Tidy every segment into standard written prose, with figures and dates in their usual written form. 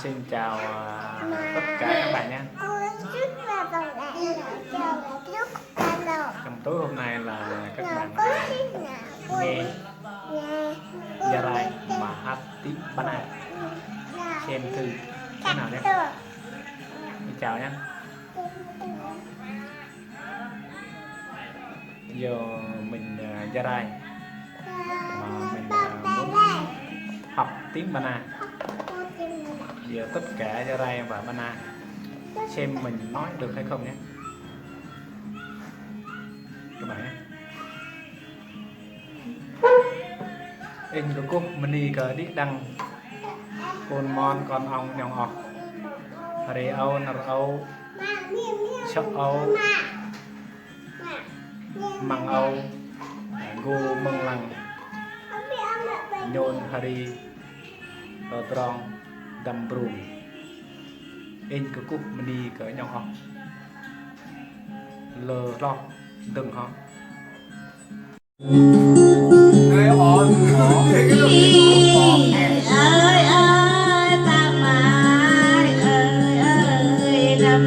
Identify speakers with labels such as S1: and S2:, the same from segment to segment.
S1: xin chào tất cả các bạn nha. Trong tối hôm nay là các bạn nghe Jarai Mahatipana xem thư thế nào nhé. Xin chào nhé. Giờ mình Jarai mà mình muốn học tiếng Bana. Giờ tất cả Jarai và Bana xem mình nói được hay không nhé các bạn nhé. In của cô mini cờ đi đăng con mon con ong nhong học rê âu nở âu chọc âu măng âu gu măng lăng nhôn hari tròn đầm bùm in của cô mini cờ nhong học lờ lo đừng họ
S2: ơi ơi ta mãi ơi ơi năm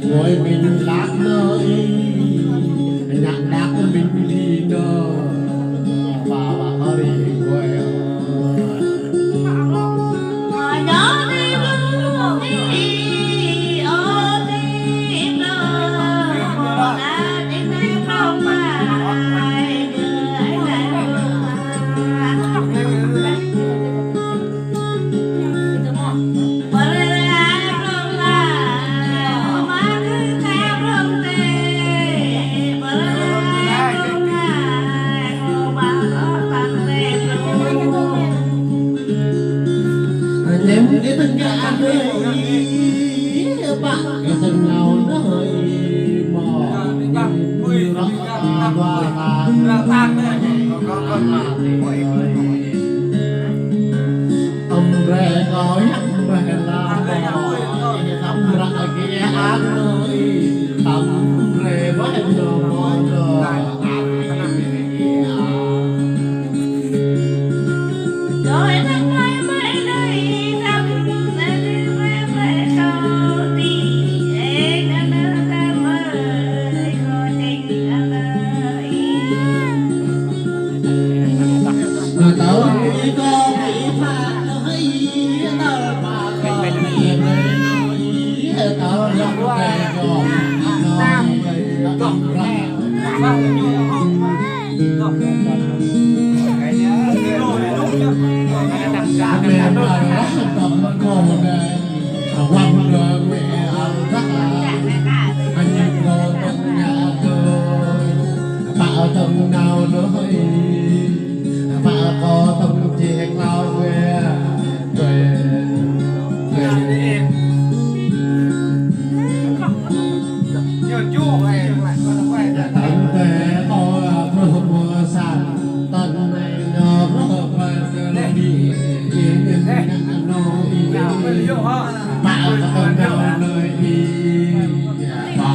S3: ngồi mình lát nơi nhạc đạc mình đi nơ và ơi quê
S2: đó đi luôn đi ở đi đâu đã đến đây không mà
S3: em cái tình nhà nơi bạn cái tình nào nơi mò ông rể có nhắc về là tâm ra kia ăn nơi tâm rể với đồ mòn đồ tâm nào nói mà có tâm chuyện lao về tận về tôi mùa sàn tận này nó rất đi yên nó mà tâm nào nơi đi mà